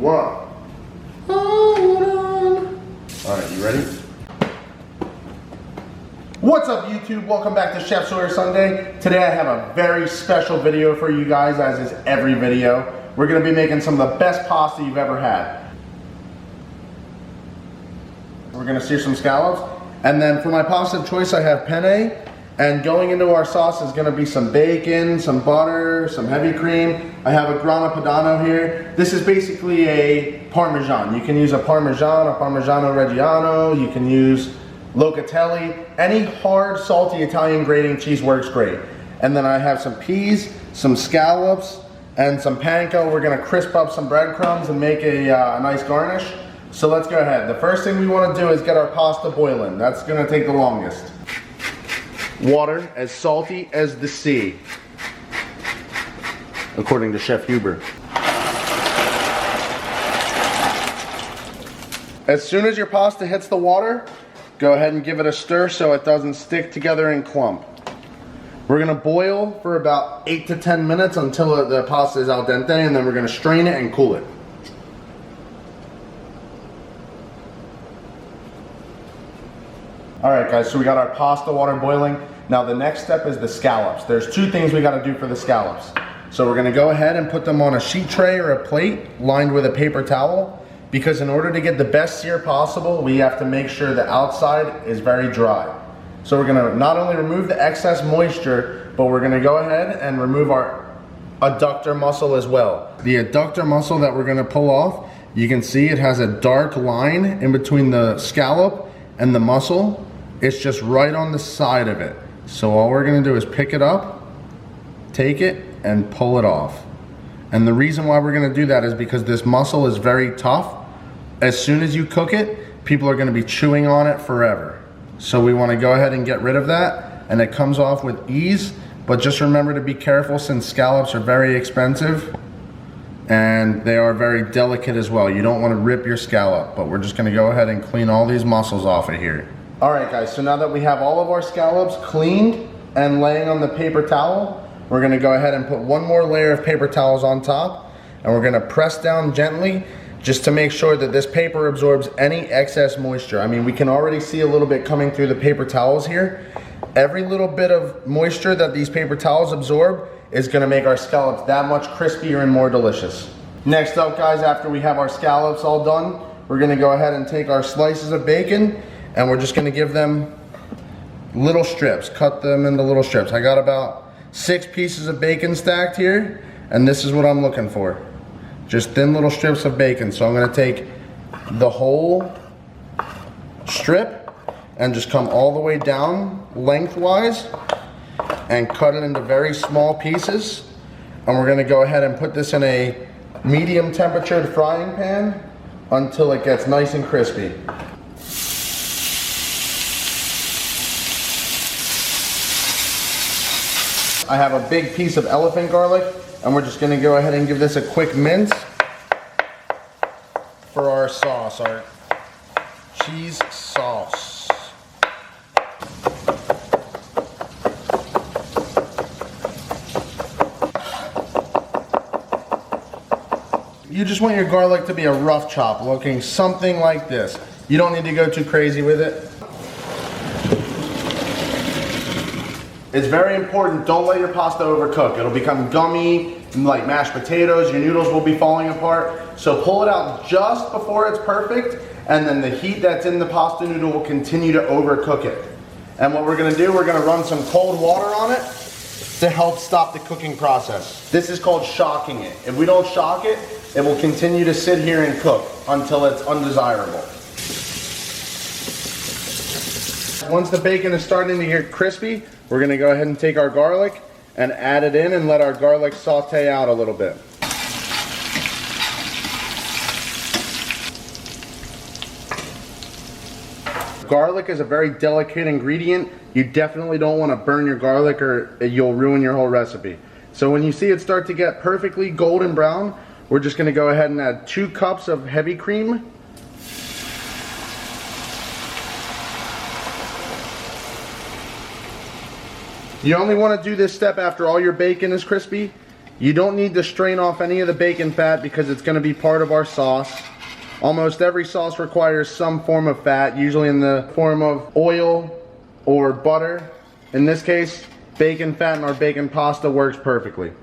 one. Hold on. All right, you ready? What's up, YouTube? Welcome back to Chef Sawyer Sunday. Today I have a very special video for you guys, as is every video. We're gonna be making some of the best pasta you've ever had. We're gonna sear some scallops. And then for my pasta of choice, I have penne. And going into our sauce is gonna be some bacon, some butter, some heavy cream. I have a grana padano here. This is basically a Parmesan. You can use a Parmesan, a Parmigiano Reggiano. You can use Locatelli. Any hard, salty Italian grating cheese works great. And then I have some peas, some scallops, and some panko. We're gonna crisp up some breadcrumbs and make a nice garnish. So let's go ahead. The first thing we wanna do is get our pasta boiling. That's gonna take the longest. Water as salty as the sea, according to Chef Huber. As soon as your pasta hits the water, go ahead and give it a stir so it doesn't stick together and clump. We're gonna boil for about 8 to 10 minutes until the pasta is al dente, and then we're gonna strain it and cool it. Alright guys, so we got our pasta water boiling. Now the next step is the scallops. There's two things we gotta do for the scallops. So we're gonna go ahead and put them on a sheet tray or a plate lined with a paper towel, because in order to get the best sear possible, we have to make sure the outside is very dry. So we're gonna not only remove the excess moisture, but we're gonna go ahead and remove our adductor muscle as well. The adductor muscle that we're gonna pull off, you can see it has a dark line in between the scallop and the muscle. It's just right on the side of it. So all we're gonna do is pick it up, take it, and pull it off. And the reason why we're gonna do that is because this muscle is very tough. As soon as you cook it, people are gonna be chewing on it forever. So we wanna go ahead and get rid of that, and it comes off with ease, but just remember to be careful since scallops are very expensive and they are very delicate as well. You don't wanna rip your scallop, but we're just gonna go ahead and clean all these muscles off of here. All right guys, so now that we have all of our scallops cleaned and laying on the paper towel, we're gonna go ahead and put one more layer of paper towels on top, and we're gonna press down gently just to make sure that this paper absorbs any excess moisture. I mean, we can already see a little bit coming through the paper towels here. Every little bit of moisture that these paper towels absorb is gonna make our scallops that much crispier and more delicious. Next up guys, after we have our scallops all done, we're gonna go ahead and take our slices of bacon, and we're just gonna give them little strips, cut them into little strips. I got about 6 pieces of bacon stacked here, and this is what I'm looking for. Just thin little strips of bacon. So I'm gonna take the whole strip and just come all the way down lengthwise and cut it into very small pieces. And we're gonna go ahead and put this in a medium temperatured frying pan until it gets nice and crispy. I have a big piece of elephant garlic, and we're just gonna go ahead and give this a quick mince for our sauce, our cheese sauce. You just want your garlic to be a rough chop, looking something like this. You don't need to go too crazy with it. It's very important, don't let your pasta overcook. It'll become gummy, like mashed potatoes, your noodles will be falling apart. So pull it out just before it's perfect, and then the heat that's in the pasta noodle will continue to overcook it. And what we're gonna do, we're gonna run some cold water on it to help stop the cooking process. This is called shocking it. If we don't shock it, it will continue to sit here and cook until it's undesirable. Once the bacon is starting to get crispy, we're gonna go ahead and take our garlic and add it in and let our garlic saute out a little bit. Garlic is a very delicate ingredient. You definitely don't want to burn your garlic or you'll ruin your whole recipe. So when you see it start to get perfectly golden brown, we're just gonna go ahead and add 2 cups of heavy cream. You only want to do this step after all your bacon is crispy, You don't need to strain off any of the bacon fat because it's going to be part of our sauce. Almost every sauce requires some form of fat, usually in the form of oil or butter. In this case, bacon fat in our bacon pasta works perfectly.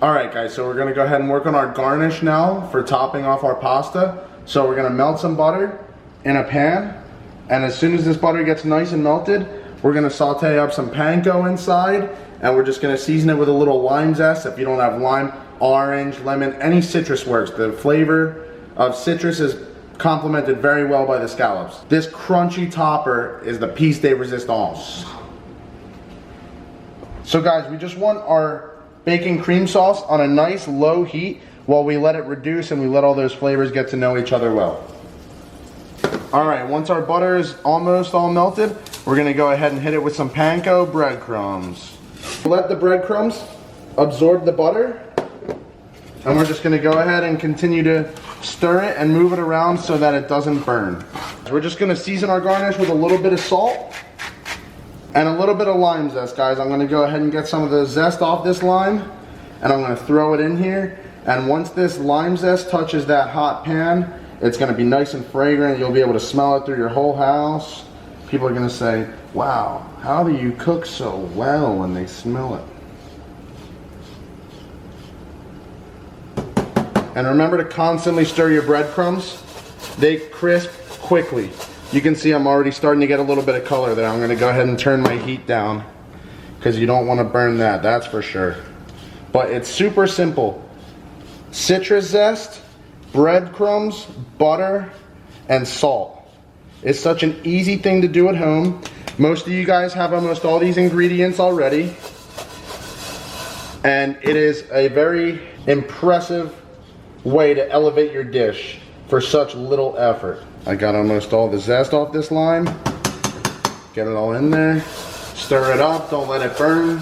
Alright guys, so we're going to go ahead and work on our garnish now for topping off our pasta. So we're going to melt some butter in a pan, and as soon as this butter gets nice and melted, we're going to saute up some panko inside, and we're just going to season it with a little lime zest. If you don't have lime, orange, lemon, any citrus works. The flavor of citrus is complemented very well by the scallops. This crunchy topper is the piece de resistance. So guys, we just want our bacon cream sauce on a nice low heat while we let it reduce and we let all those flavors get to know each other well. Alright, once our butter is almost all melted, we're going to go ahead and hit it with some panko breadcrumbs. Let the breadcrumbs absorb the butter, and we're just going to go ahead and continue to stir it and move it around so that it doesn't burn. We're just going to season our garnish with a little bit of salt and a little bit of lime zest, guys. I'm going to go ahead and get some of the zest off this lime, and I'm going to throw it in here. And once this lime zest touches that hot pan, it's going to be nice and fragrant. You'll be able to smell it through your whole house. People are going to say, wow, how do you cook so well when they smell it? And remember to constantly stir your breadcrumbs. They crisp quickly. You can see I'm already starting to get a little bit of color there. I'm going to go ahead and turn my heat down because you don't want to burn that, that's for sure. But it's super simple. Citrus zest, breadcrumbs, butter, and salt. It's such an easy thing to do at home. Most of you guys have almost all these ingredients already. And it is a very impressive way to elevate your dish for such little effort. I got almost all the zest off this lime. Get it all in there. Stir it up, don't let it burn.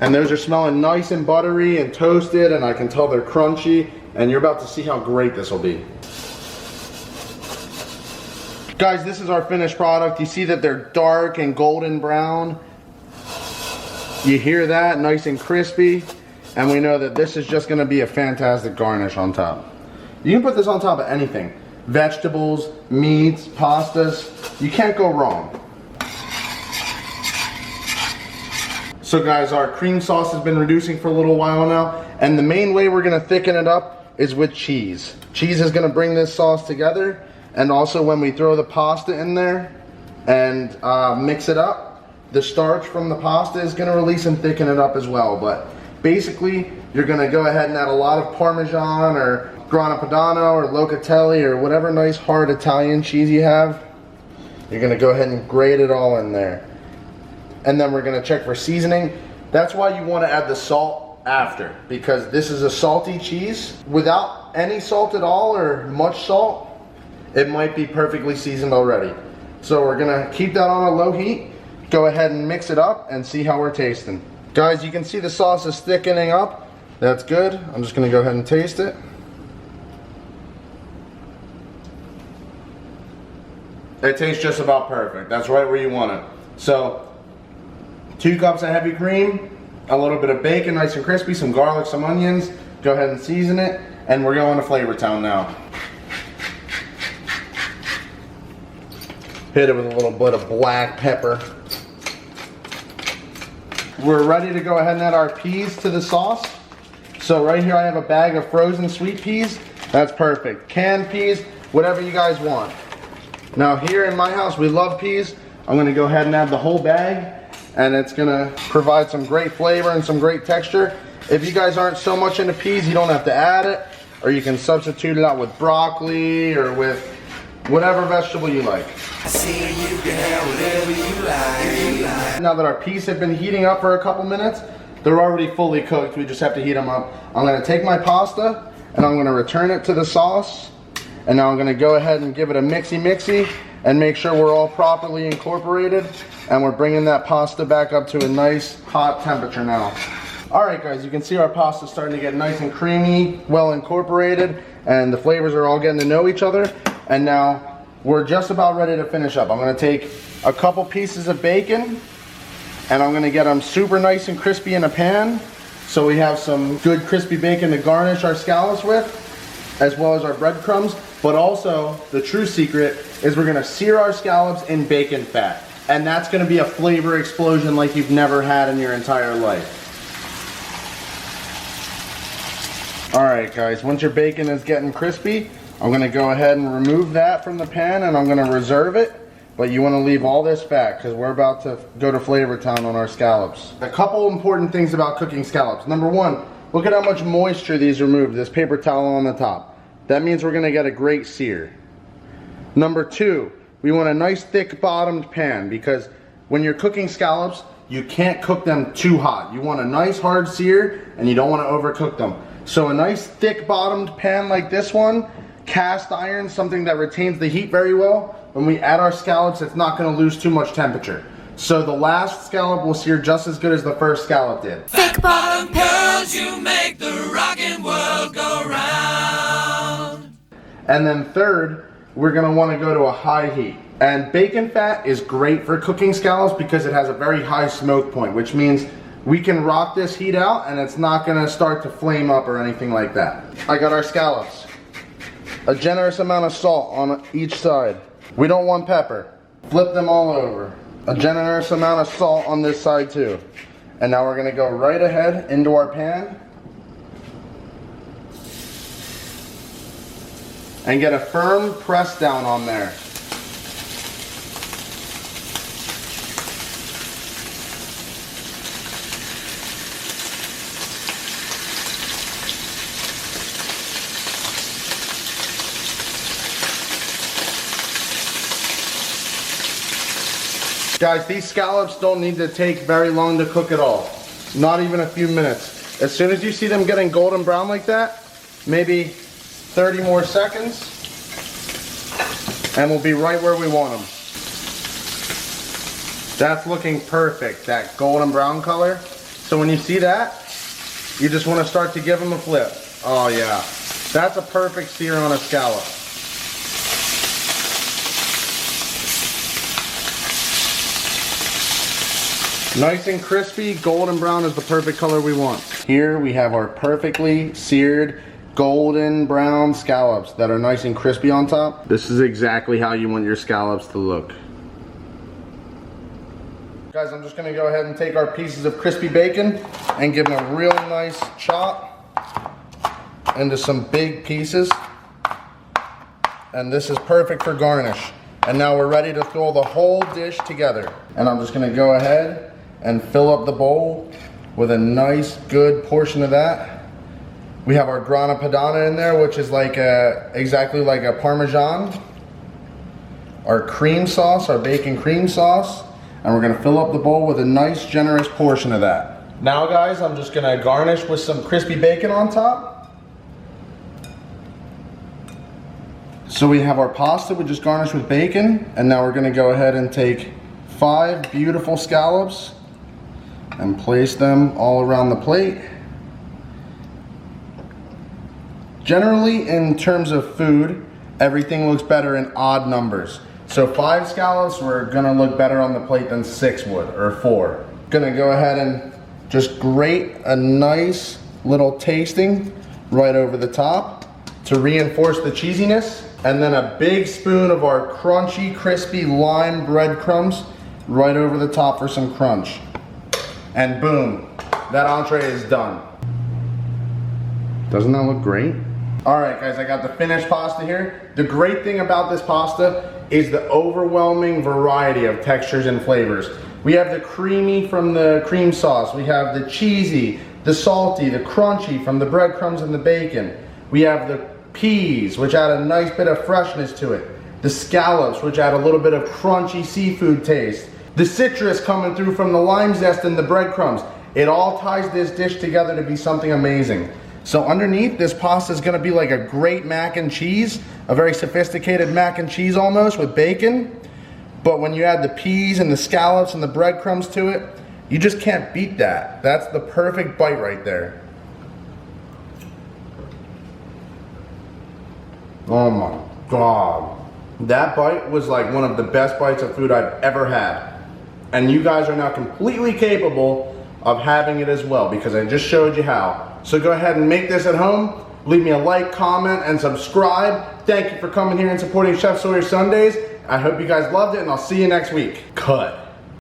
And those are smelling nice and buttery and toasted, and I can tell they're crunchy, and you're about to see how great this will be. Guys, this is our finished product. You see that they're dark and golden brown. You hear that? Nice and crispy. And we know that this is just going to be a fantastic garnish on top. You can put this on top of anything. Vegetables, meats, pastas. You can't go wrong. So guys, our cream sauce has been reducing for a little while now. And the main way we're going to thicken it up is with cheese. Cheese is going to bring this sauce together. And also when we throw the pasta in there and mix it up, the starch from the pasta is going to release and thicken it up as well. But basically, you're going to go ahead and add a lot of Parmesan or Grana Padano or Locatelli or whatever nice hard Italian cheese you have. You're going to go ahead and grate it all in there. And then we're going to check for seasoning. That's why you want to add the salt after, because this is a salty cheese. Without any salt at all or much salt, it might be perfectly seasoned already. So we're going to keep that on a low heat. Go ahead and mix it up and see how we're tasting. Guys, you can see the sauce is thickening up. That's good. I'm just going to go ahead and taste it. It tastes just about perfect. That's right where you want it. So, 2 cups of heavy cream, a little bit of bacon, nice and crispy, some garlic, some onions. Go ahead and season it, and we're going to Flavor Town now. Hit it with a little bit of black pepper. We're ready to go ahead and add our peas to the sauce. So right here I have a bag of frozen sweet peas. That's perfect. Canned peas, whatever you guys want. Now here in my house, we love peas. I'm gonna go ahead and add the whole bag, and it's gonna provide some great flavor and some great texture. If you guys aren't so much into peas, you don't have to add it, or you can substitute it out with broccoli or with whatever vegetable you like. I see you can have whatever you like. Now that our peas have been heating up for a couple minutes, they're already fully cooked. We just have to heat them up. I'm gonna take my pasta and I'm gonna return it to the sauce. And now I'm gonna go ahead and give it a mixy and make sure we're all properly incorporated. And we're bringing that pasta back up to a nice hot temperature now. All right guys, you can see our pasta starting to get nice and creamy, well incorporated, and the flavors are all getting to know each other. And now we're just about ready to finish up. I'm gonna take a couple pieces of bacon And I'm gonna get them super nice and crispy in a pan. So we have some good crispy bacon to garnish our scallops with, as well as our breadcrumbs. But also, the true secret is we're gonna sear our scallops in bacon fat. And that's gonna be a flavor explosion like you've never had in your entire life. All right, guys, once your bacon is getting crispy, I'm gonna go ahead and remove that from the pan and I'm gonna reserve it. But you wanna leave all this fat because we're about to go to Flavor Town on our scallops. A couple important things about cooking scallops. Number one, look at how much moisture these remove, this paper towel on the top. That means we're gonna get a great sear. Number two, we want a nice thick bottomed pan because when you're cooking scallops, you can't cook them too hot. You want a nice hard sear and you don't wanna overcook them. So a nice thick bottomed pan like this one, cast iron, something that retains the heat very well. When we add our scallops, it's not gonna lose too much temperature. So the last scallop will sear just as good as the first scallop did. Thick bottom girls, you make the rockin' world go round. And then third, we're gonna wanna go to a high heat. And bacon fat is great for cooking scallops because it has a very high smoke point, which means we can rock this heat out and it's not gonna start to flame up or anything like that. I got our scallops. A generous amount of salt on each side. We don't want pepper. Flip them all over. A generous amount of salt on this side too. And now we're gonna go right ahead into our pan and get a firm press down on there. Guys, these scallops don't need to take very long to cook at all. Not even a few minutes. As soon as you see them getting golden brown like that, maybe 30 more seconds, and we'll be right where we want them. That's looking perfect, that golden brown color. So when you see that, you just want to start to give them a flip. Oh yeah, that's a perfect sear on a scallop. Nice and crispy, golden brown is the perfect color we want. Here we have our perfectly seared golden brown scallops that are nice and crispy on top. This is exactly how you want your scallops to look. Guys, I'm just gonna go ahead and take our pieces of crispy bacon and give them a real nice chop into some big pieces. And this is perfect for garnish. And now we're ready to throw the whole dish together. And I'm just gonna go ahead and fill up the bowl with a nice good portion of that. We have our grana padano in there, which is like exactly like a Parmesan. Our cream sauce, our bacon cream sauce. And we're gonna fill up the bowl with a nice generous portion of that. Now guys, I'm just gonna garnish with some crispy bacon on top. So we have our pasta, we just garnished with bacon. And now we're gonna go ahead and take 5 beautiful scallops and place them all around the plate. Generally, in terms of food, everything looks better in odd numbers. So 5 scallops were gonna look better on the plate than 6 would, or 4. Gonna go ahead and just grate a nice little tasting right over the top to reinforce the cheesiness. And then a big spoon of our crunchy, crispy lime breadcrumbs right over the top for some crunch. And boom, that entree is done. Doesn't that look great? All right guys, I got the finished pasta here. The great thing about this pasta is the overwhelming variety of textures and flavors. We have the creamy from the cream sauce. We have the cheesy, the salty, the crunchy from the breadcrumbs and the bacon. We have the peas, which add a nice bit of freshness to it. The scallops, which add a little bit of crunchy seafood taste. The citrus coming through from the lime zest and the breadcrumbs. It all ties this dish together to be something amazing. So underneath, this pasta is gonna be like a great mac and cheese, a very sophisticated mac and cheese almost with bacon. But when you add the peas and the scallops and the breadcrumbs to it, you just can't beat that. That's the perfect bite right there. Oh my God. That bite was like one of the best bites of food I've ever had. And you guys are now completely capable of having it as well because I just showed you how. So go ahead and make this at home. Leave me a like, comment, and subscribe. Thank you for coming here and supporting Chef Sawyer Sundays. I hope you guys loved it, and I'll see you next week. Cut.